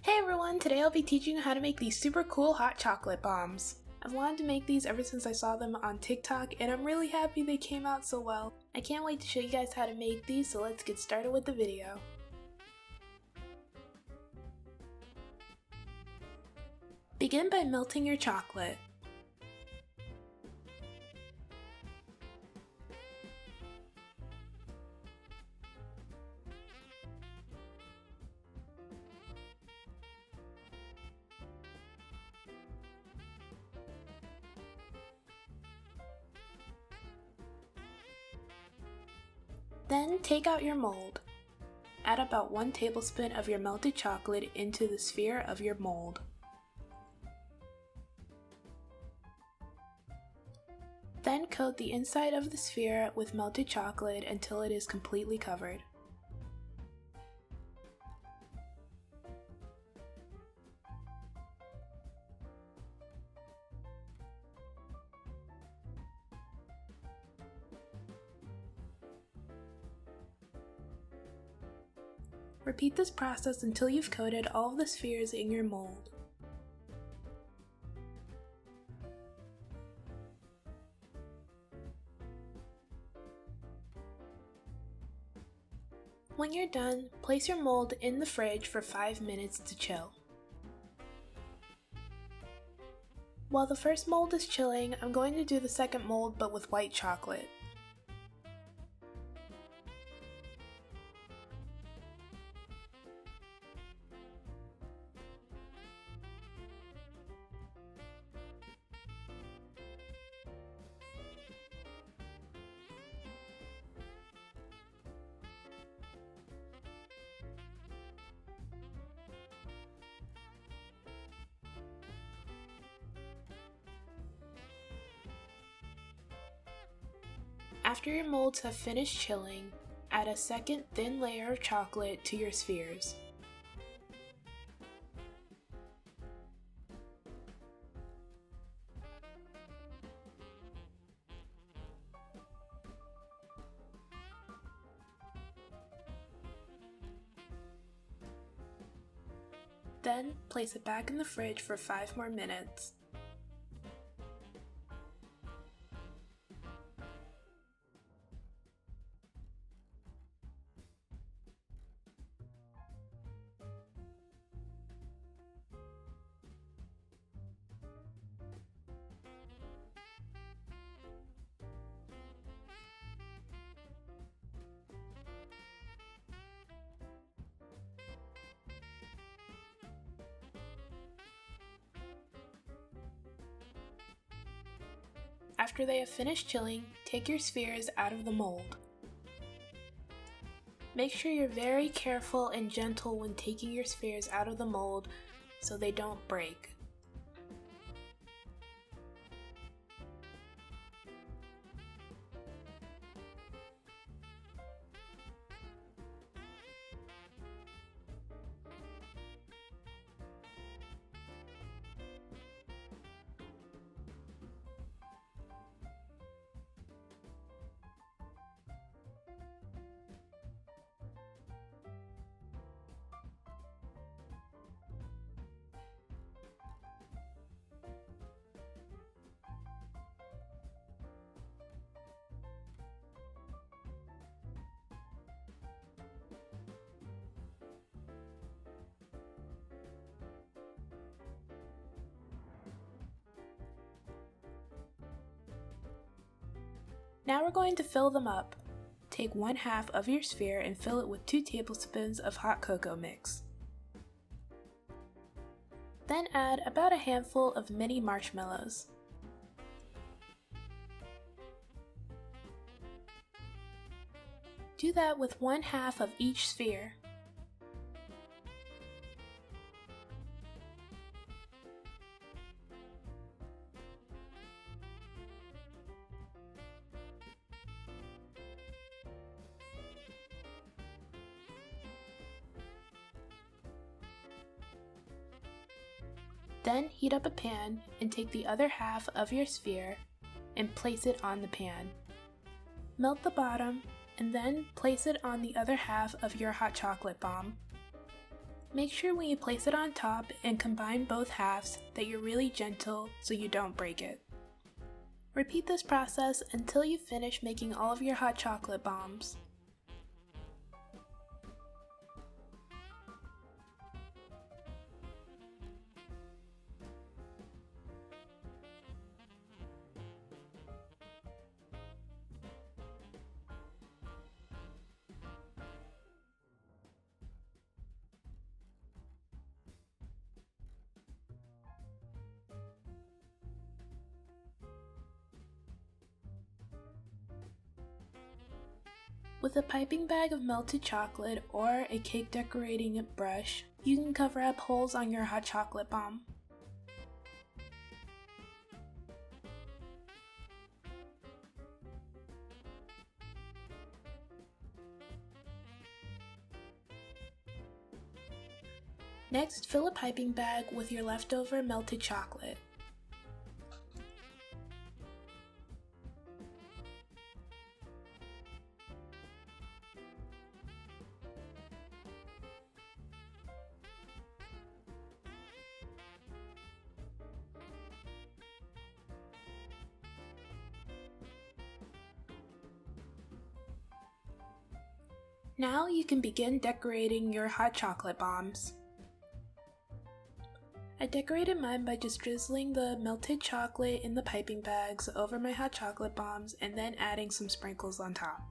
Hey everyone, today I'll be teaching you how to make these super cool hot chocolate bombs. I've wanted to make these ever since I saw them on TikTok and I'm really happy they came out so well. I can't wait to show you guys how to make these, so let's get started with the video. Begin by melting your chocolate. Then take out your mold. Add about 1 tablespoon of your melted chocolate into the sphere of your mold. Then coat the inside of the sphere with melted chocolate until it is completely covered. Repeat this process until you've coated all of the spheres in your mold. When you're done, place your mold in the fridge for 5 minutes to chill. While the first mold is chilling, I'm going to do the second mold but with white chocolate. After your molds have finished chilling, add a second thin layer of chocolate to your spheres. Then place it back in the fridge for 5 more minutes. After they have finished chilling, take your spheres out of the mold. Make sure you're very careful and gentle when taking your spheres out of the mold so they don't break. Now we're going to fill them up. Take 1/2 of your sphere and fill it with 2 tablespoons of hot cocoa mix. Then add about a handful of mini marshmallows. Do that with 1/2 of each sphere. Then heat up a pan and take the other half of your sphere and place it on the pan. Melt the bottom and then place it on the other half of your hot chocolate bomb. Make sure when you place it on top and combine both halves that you're really gentle so you don't break it. Repeat this process until you finish making all of your hot chocolate bombs. With a piping bag of melted chocolate or a cake decorating brush, you can cover up holes on your hot chocolate bomb. Next, fill a piping bag with your leftover melted chocolate. Now you can begin decorating your hot chocolate bombs. I decorated mine by just drizzling the melted chocolate in the piping bags over my hot chocolate bombs and then adding some sprinkles on top.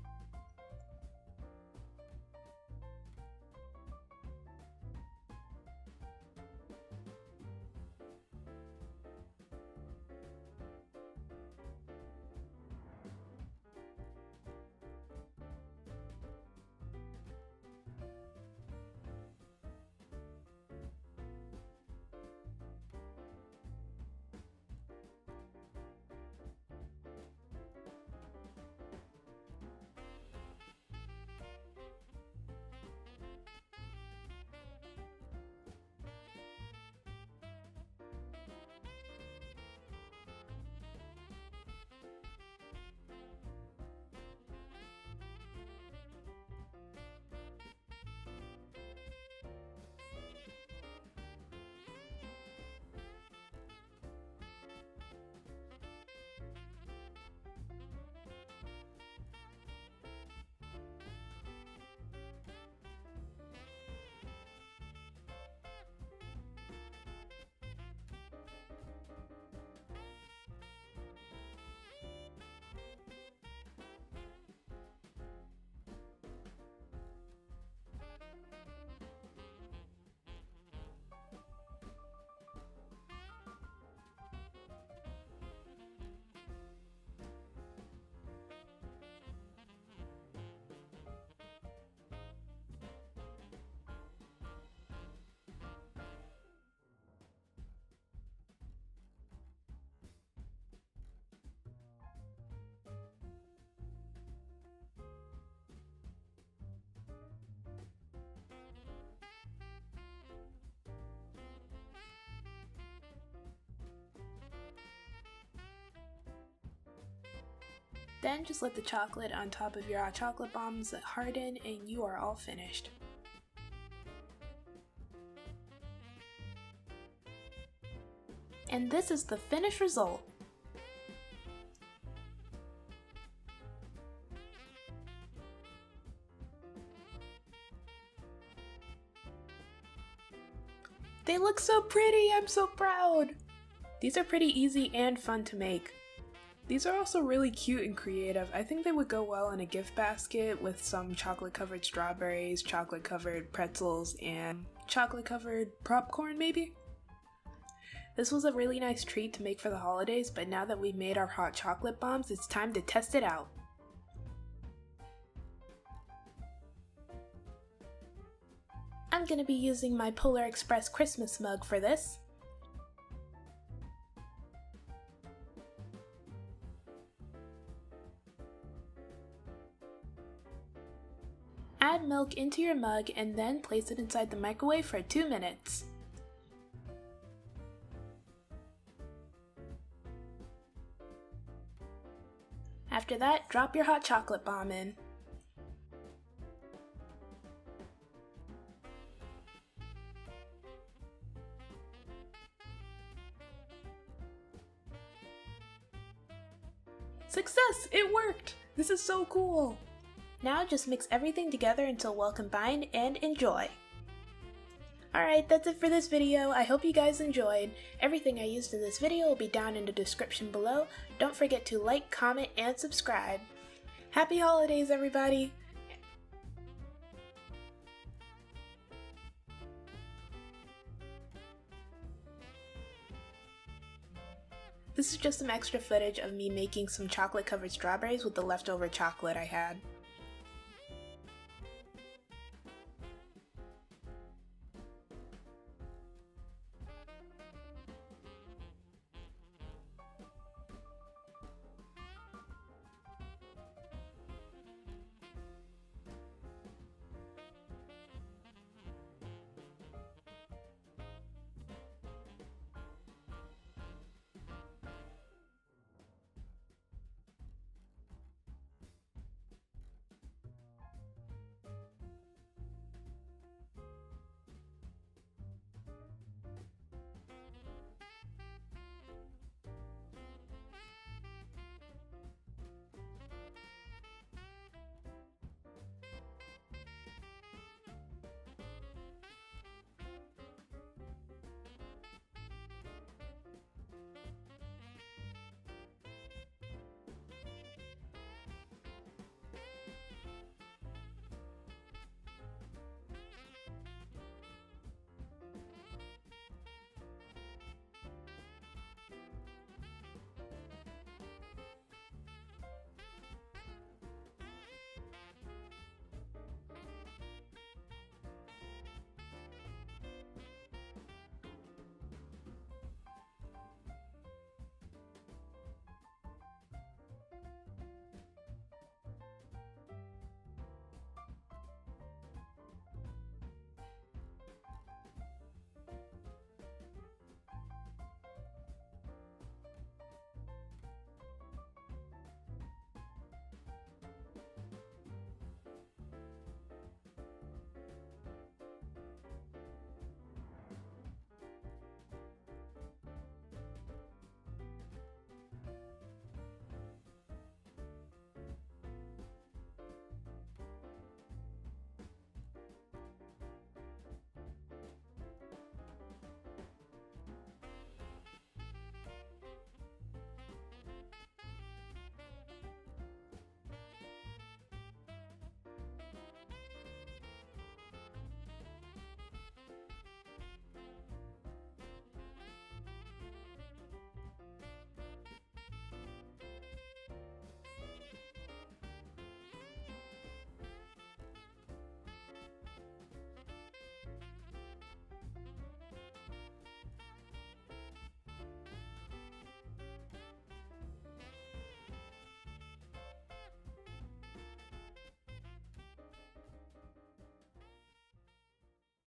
Then just let the chocolate on top of your hot chocolate bombs harden and you are all finished. And this is the finished result. They look so pretty, I'm so proud! These are pretty easy and fun to make. These are also really cute and creative. I think they would go well in a gift basket with some chocolate covered strawberries, chocolate covered pretzels, and chocolate covered popcorn maybe? This was a really nice treat to make for the holidays, but now that we've made our hot chocolate bombs, it's time to test it out. I'm gonna be using my Polar Express Christmas mug for this. Add milk into your mug and then place it inside the microwave for 2 minutes. After that, drop your hot chocolate bomb in. Success! It worked! This is so cool! Now just mix everything together until well combined and enjoy! Alright, that's it for this video. I hope you guys enjoyed. Everything I used in this video will be down in the description below. Don't forget to like, comment, and subscribe. Happy holidays, everybody! This is just some extra footage of me making some chocolate covered strawberries with the leftover chocolate I had.